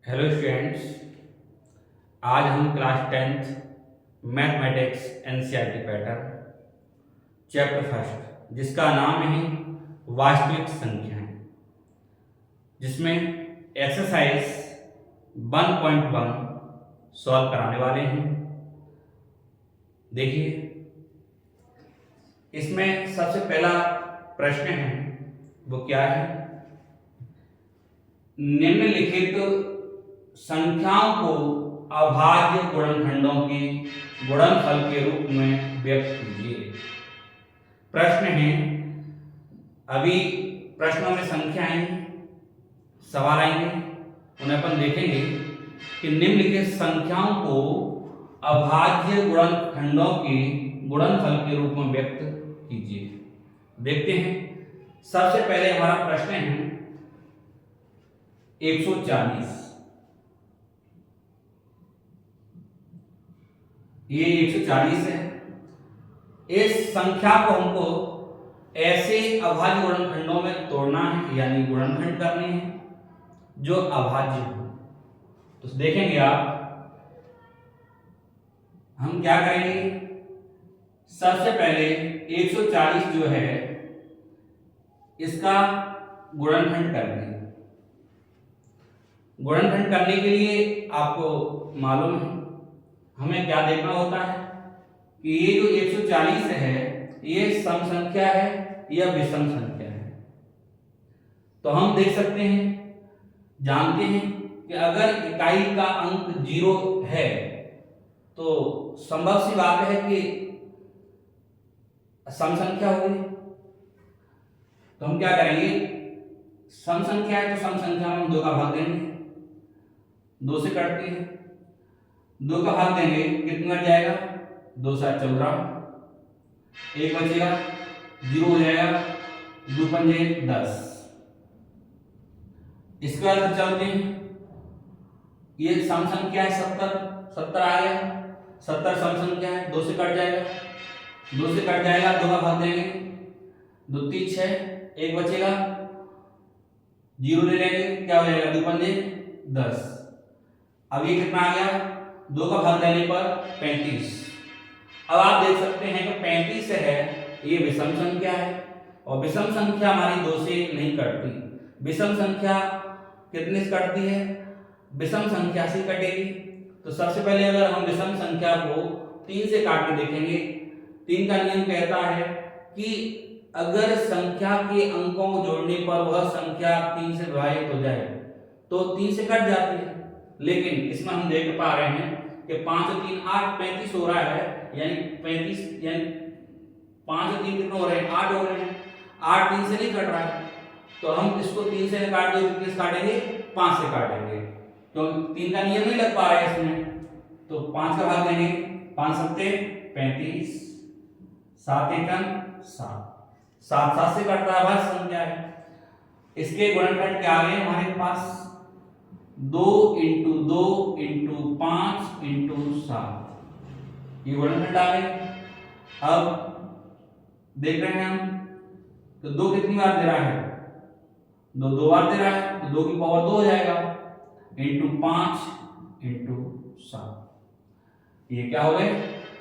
Hello students. आज हम class 10th mathematics NCERT pattern chapter first जिसका नाम है वास्तविक संख्याएं, जिसमें एक्सरसाइज 1.1 सॉल्व कराने वाले हैं। देखिए, इसमें सबसे पहला प्रश्न है वो क्या है, निम्नलिखित संख्याओं को अभाज्य गुणनखंडों के गुणनफल के रूप में व्यक्त कीजिए। प्रश्न है, अभी प्रश्नों में संख्याएं सवाल आएंगे, उन्हें अपन देखेंगे कि निम्नलिखित संख्याओं को अभाज्य गुणनखंडों के गुणनफल के रूप में व्यक्त कीजिए। देखते हैं, सबसे पहले हमारा प्रश्न है 140। ये 140 है। इस संख्या को हमको ऐसे अभाज्य गुणनखंडों में तोड़ना है, यानी गुणनखंड करने हैं जो अभाज्य हो। तो देखेंगे आप, हम क्या करेंगे, सबसे पहले 140 जो है इसका गुणनखंड करेंगे। गुणनखंड करने के लिए आपको मालूम है हमें क्या देखना होता है कि ये जो 140 है ये सम संख्या है या विषम संख्या है। तो हम देख सकते हैं, जानते हैं कि अगर इकाई का अंक 0 है तो संभव सी बात है कि सम संख्या होगी। तो हम क्या करेंगे, सम संख्या है तो सम संख्या में हम 2 का भाग देंगे, 2 से कटती है, 2 का भाग देंगे, कितना बच जाएगा, 2 7 14, 1 बचेगा, 0 हो जाएगा, 2 पंजे 10। इसके बाद चलते हैं, ये सम संख्या है 70 आ गया, 70 सम संख्या है, 2 से कट जाएगा, 2 से कट जाएगा, 2 का भाग देंगे, 2 3 6, 1 बचेगा, 0 ले लेंगे, क्या हो जाएगा, 2 पंजे 10। अब ये कितना आ गया, 2 का भाग देने पर 35। अब आप देख सकते हैं कि 35 है ये विषम संख्या है और विषम संख्या हमारी 2 से नहीं कटती। विषम संख्या कितने से कटती है, विषम संख्या से कटेगी। तो सबसे पहले अगर हम विषम संख्या को 3 से काट के देखेंगे, 3 का नियम कहता है कि अगर संख्या के अंकों को जोड़ने पर वह संख्या 3 से विभाजित हो जाए तो 3 से कट जाती है। लेकिन इसमें हम देख पा रहे हैं कि 5 और 3 8, 35 हो रहा है, यानी 35 यानी 5 और 3 कितने हो रहे हैं, 8 हो रहे हैं। 8 3 से नहीं कट रहा है, तो हम इसको 3 से काट देंगे, कितने से काटेंगे, 5 से काटेंगे। तो 3 का नियम नहीं लग पा रहा है इसमें, तो 5 का भाग देंगे, 5 सत्ते 35, 7 एकम 7, 7 7 से कटता है, भाज्य संख्या है। इसके गुणनखंड क्या आ गए हमारे पास, 2 × 2 × 5 × 7, ये गुणनखंड आ गए। अब देख रहे हैं हम, तो 2 कितनी बार दे रहा है, 2 2 बार दे रहा है, तो 2 की पावर 2 हो जाएगा, × 5 × 7, ये क्या हो गए,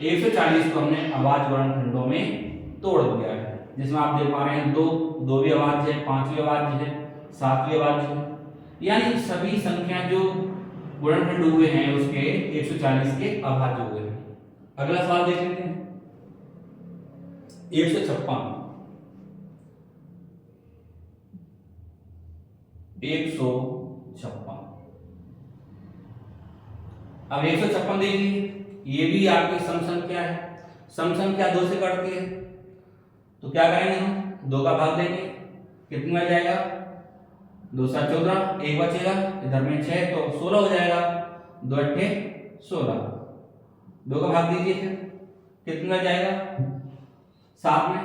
140 को हमने अभाज्य गुणनखंडों में तोड़ दिया है। जिसमें आप देख पा रहे हैं 2 भी अभाज्य है, 5 भी अभाज्य है, 7 भी अभाज्य है, यानी सभी संख्या जो गुणनखंड हुए हैं उसके 140 के अभाज्य हुए हैं। अगला सवाल देख लेते हैं, 156। 156, अब 156 देखिए, ये भी आपकी सम संख्या है। सम संख्या 2 से कटती है, तो क्या करेंगे हम, 2 का भाग देंगे, कितना आ जाएगा, 2 7 14, 1 बचेगा, इधर में 6 तो 16 हो जाएगा, 2 8 16, 2 का भाग दीजिए, फिर कितना जाएगा, 7 में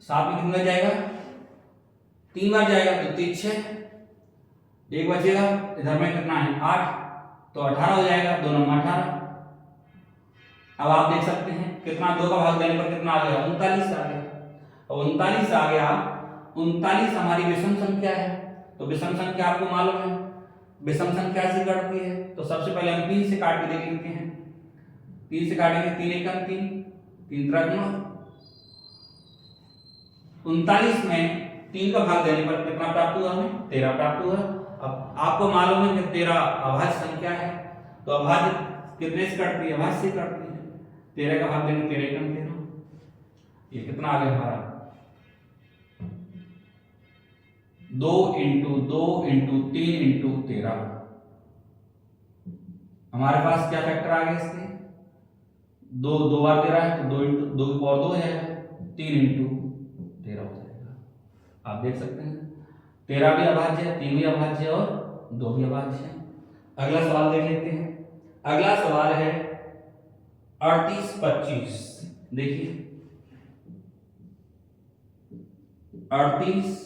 7 में कितना जाएगा, 3 बार जाएगा, तो 3 6, 1 बचेगा, इधर में कितना है 8, तो 18 हो जाएगा, 2 9 18। अब आप देख सकते हैं कितना, 2 का भाग देने पर कितना आ गया, 39 आ गया। और 39 आ गया, 39 हमारी विषम संख्या है, तो विषम संख्या आपको मालूम है विषम संख्या से कटती है। तो सबसे पहले हम 3 से काट के देख लेते हैं। 3 से काटेंगे, 3 एकम 3, 3 त्रिक 39 में 3 का भाग देने पर कितना प्राप्त हुआ हमें? 13 प्राप्त हुआ। अब आपको मालूम है कि 13 अभाज्य संख्या है, तो अभाज्य कितने से कटती है? अभाज्य से कटती है। 13 का भाग देंगे, 13 एकम 13। ये कितना आ गया हमारा? 2 इंटू 2 इंटू 3 इंटू 13। हमारे पास क्या फैक्टर आ गया इसके? 2 2 बार 13 है, तो 2 इंटू 2 की पावर 2 हो जाएगा, 3 इंटू 13 हो जाएगा। आप देख सकते हैं 13 भी अभाज्य है, 3 भी अभाज्य है और 2 भी अभाज्य है। अगला सवाल देख लेते हैं। अगला सवाल है 38 25। देखिए 38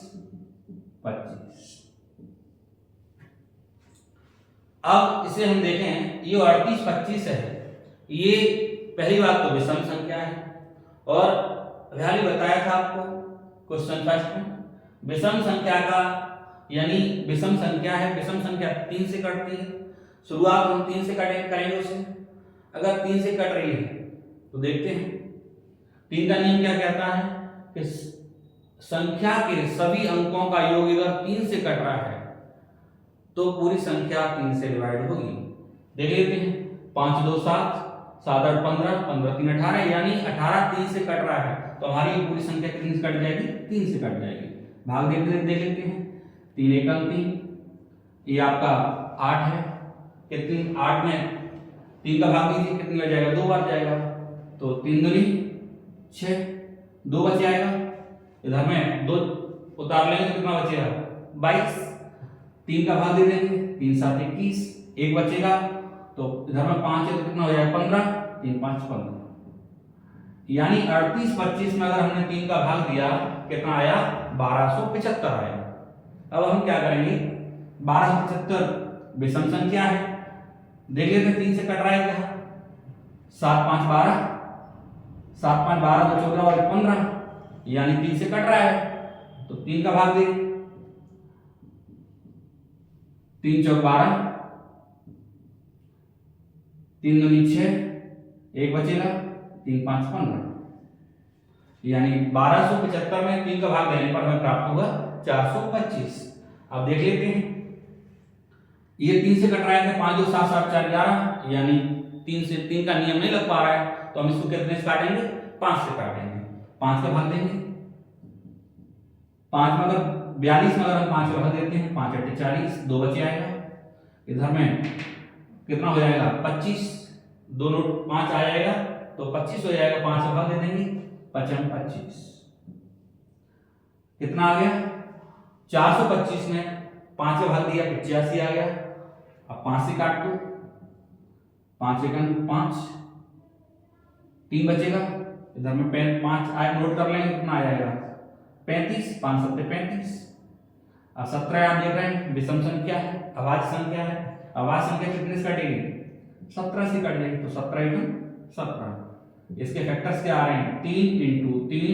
25। अब इसे हम देखें, ये 38 25 है, ये पहली बात तो विषम संख्या है और वैल्यू बताया था आपको क्वेश्चन फर्स्ट में। विषम संख्या का यानी विषम संख्या है, विषम संख्या 3 से कटती है। शुरुआत हम 3 से करेंगे उसे। अगर 3 से कट रही है तो देखते हैं 3 का नियम क्या कहता है कि संख्या के सभी अंकों का योग अगर 3 से कट रहा है तो पूरी संख्या 3 से डिवाइड होगी। देख लेते हैं 5 2 7, 7 8 15, 15 3 18, यानी 18 3 से कट रहा है तो हमारी पूरी संख्या कितनी से कट जाएगी? 3 से कट जाएगी। भाग देख लेते हैं। 3 एकम 3, ये आपका 8 है। कितनी? 8 में 3 का भाग दीजिए, कितनी बार जाएगा? 2 बार जाएगा, तो 3 दूनी 6, 2 बच जाएगा। इधर में 2 उतार लेंगे तो कितना बचेगा? 22। 3 का भाग दे देंगे, 3 7 21, 1 बचेगा, तो इधर में 5 है तो कितना हो जाएगा? 15, 3 5 15। यानी 38 25 में अगर हमने 3 का भाग दिया कितना आया? 1275 आया। अब हम क्या करेंगे? 1275 विषम संख्या है, देख लेते हैं 3 से कट रहा है क्या? 7 5 12, 7 5 12 तो 14 और 15, यानी 3 से कट रहा है तो 3 का भाग दे, 3 चौक 12, 3 दूनी 6, 1 बचेगा, 3 5 15, यानी 1275 में 3 का भाग देने पर हमें प्राप्त होगा 425। अब देख लेते हैं, ये 3 से कट रहा है 5 2 7 7 4 11, यानी 3 का नियम नहीं लग पा रहा है तो हम इसको कितने से काटेंगे? 5 से काटेंगे। 5 का भाग देंगे, 5 में अगर 42 में अगर हम 5 का भाग देते हैं, 5 8 40, 2 बचे आएगा। इधर में कितना हो जाएगा? 25, दोनों 5 आ जाएगा तो 25 हो जाएगा। 5 का भाग दे देंगे, 5 25, कितना आ गया? 425 में 5 का भाग दिया 85 आ गया। अब 5 से काट दो, 5 एकम 5, 3 बचेगा, इधर में 5 आए, नोट कर लेंगे, कितना आ जाएगा? 35, 5 7 35। अब 17 आप देख रहे हैं विषम संख्या है, अभाज्य संख्या है। अभाज्य संख्या कितने से कटेगी? 17 से कट जाएगी, तो 17 एकम 17। इसके फैक्टर्स क्या आ रहे हैं? 3 इंटू 3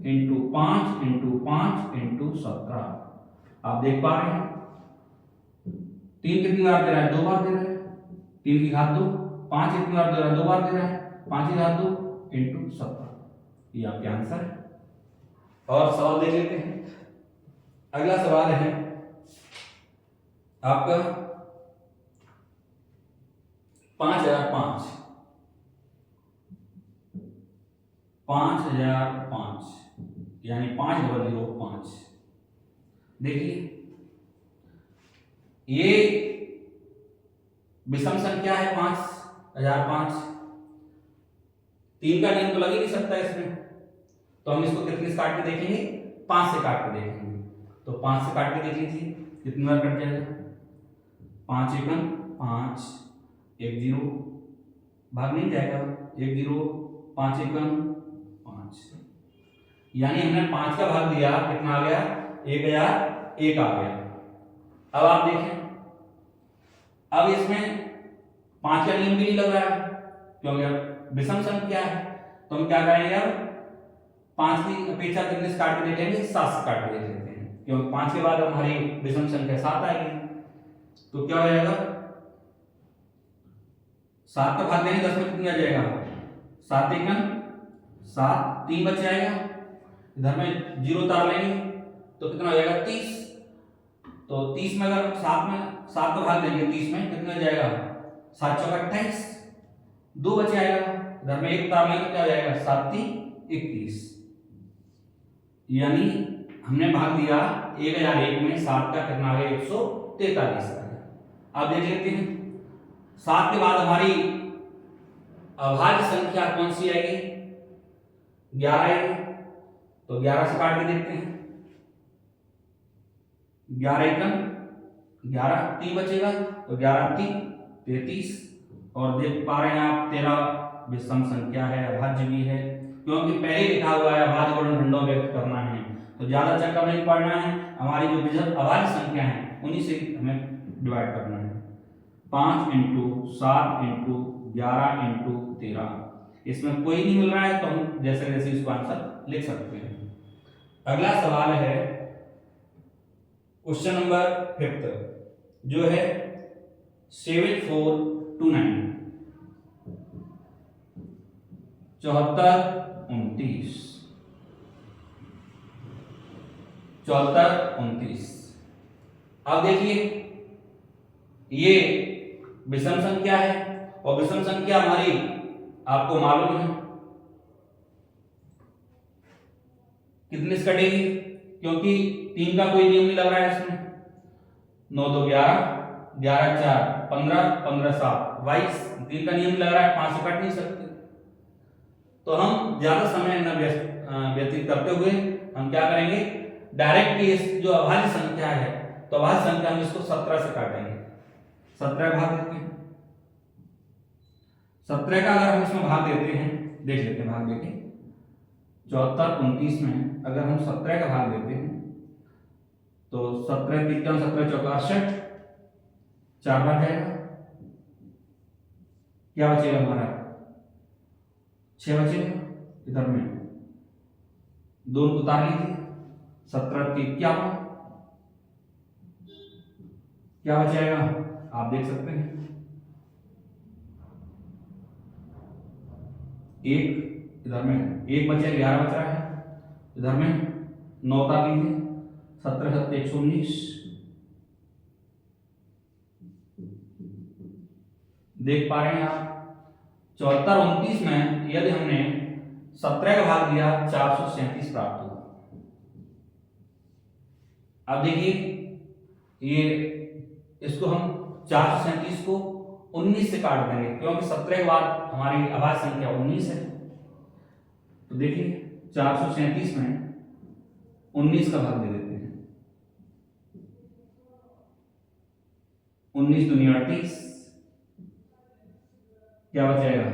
इंटू 5 इंटू 5 इंटू 17। आप देख पा रहे हैं 3 कितनी बार दे रहा है? 2 बार दे रहा है, 3 की घात 2। 5 कितनी बार दे रहा है? 2 बार दे रहा है, 5 की घात 2 इंटू 17। ये आपके आंसर है। और सवाल देख लेते हैं। अगला सवाल है आपका 5005। 5005 यानी 5005। देखिए ये विषम संख्या है 5005। 3 का नियम तो लग ही नहीं सकता इसमें, तो हम इसको कितने से काट के देखेंगे? 5 से काट के देखेंगे। तो 5 से काट के देख लीजिए कितनी बार कट जाएगा? 5 एकम 5, 1 0, भाग नहीं जाएगा, 1 0, 5 एकम 5, यानी हमने 5 का भाग दिया, कितना आ गया? 1001 आ गया। अब आप देखें, अब इसमें 5 का नियम भी नहीं लग रहा है क्योंकि अब विषम संख्या है, तो हम क्या करेंगे? अब 5 की अपेक्षा कितने से काट के देखेंगे? 7 से काट के देख लेते हैं। क्योंकि 5 के बाद हमारी विषम संख्या 7 आएगी। तो क्या हो जाएगा, 7 का भाग देंगे 10 में कितनी आ जाएगा, 7 एकम 7, 3 बच जाएगा, इधर में 0 उतार लेंगे तो कितना हो जाएगा 30। तो 30 में अगर 7 का भाग देंगे 30 में कितना हो जाएगा, 7 चौका 28, 2 बच जाएगा, इधर में 1 उतार लेंगे तो क्या हो जाएगा, 7 3 21। यानी हमने भाग दिया 1001 में 7 का कितना आ गया, 143 आ गया। अब देख लेते हैं 7 के बाद हमारी अभाज्य संख्या कौन सी आएगी, 11 आएगी। तो 11 से काट के देखते हैं, 11 एकम 11, 3 बचेगा तो 11 3 33। और देख पा रहे हैं आप 13 विषम संख्या है, अभाज्य भी है, क्योंकि पहले लिखा हुआ है अभाज्य गुणनखंडों व्यक्त करना है, तो ज्यादा चक्कर नहीं पड़ना है, हमारी जो विषम अभाज्य संख्या है उन्हीं से हमें डिवाइड करना है। 5 × 7 × 11 × 13, इसमें कोई नहीं मिल रहा है तो हम जैसे जैसे इसको आंसर लिख सकते हैं। अगला सवाल है क्वेश्चन नंबर 5 जो है 7429, 7429, 7429। अब देखिए ये विषम संख्या है और विषम संख्या हमारी आपको मालूम है कितने से कटेगी, क्योंकि 3 का कोई नियम नहीं लग रहा है इसमें। 9 2 11, 11 4 15, 15 7 22, 3 का नियम लग रहा है, 5 से कट नहीं सकते। तो हम ज्यादा समय न व्यतीत करते हुए हम क्या करेंगे, डायरेक्ट इस जो अभाज्य संख्या है तो अभाज्य संख्या हम इसको 17 से काटेंगे। 17 भाग देते हैं, 17 का अगर हम इसमें भाग देते हैं, देख लेते हैं भाग देके 74 29 में अगर हम 17 का भाग देते हैं तो 17 3 17 चौका 68, 4 बार जाएगा, क्या बचेगा हमारा, 6 बचेगा, इधर में 2 उतार लीजिए, 17 3 क्या बचेगा आप देख सकते हैं, 1 इधर में 1 बचे, 11 बच रहा है, इधर में 9 उतार लीजिए, 17 7 119। देख पा रहे हैं आप 74 29 में यदि हमने 17 का भाग दिया 437 प्राप्त हुआ। अब देखिए ये इसको हम 437 को 19 से काट देंगे, क्योंकि 17 के बाद हमारी अभाज्य संख्या 19 है। तो देखिए 437 में 19 का भाग दे देते हैं, 19 दूनी 38, क्या बचेगा,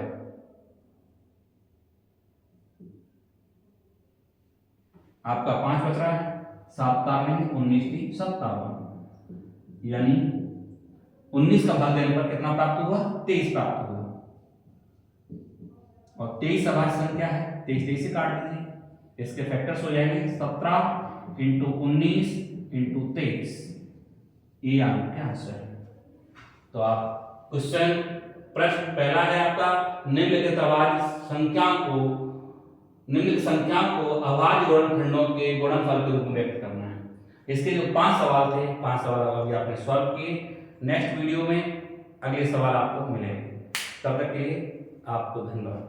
आपका 5 बच रहा है, 7 तार लेंगे, 19 की 57, यानी 19 का भाग देने पर कितना प्राप्त हुआ, 23 प्राप्त हुआ। और 23 अभाज्य संख्या है, 23 23 से काट दीजिए, इसके फैक्टर्स हो जाएंगे 17 × 19 × 23, ये आपका आंसर है। तो आप क्वेश्चन प्रश्न पहला है आपका निम्नलिखित अभाज्य संख्या को अभाज्य गुणनखंडों के गुणनफल के रूप में व्यक्त करना है। इसके जो 5 सवाल थे, 5 सवाल अभी आपने सॉल्व किए। नेक्स्ट वीडियो में अगले सवाल आपको मिलेंगे, तब तक के लिए आपको धन्यवाद।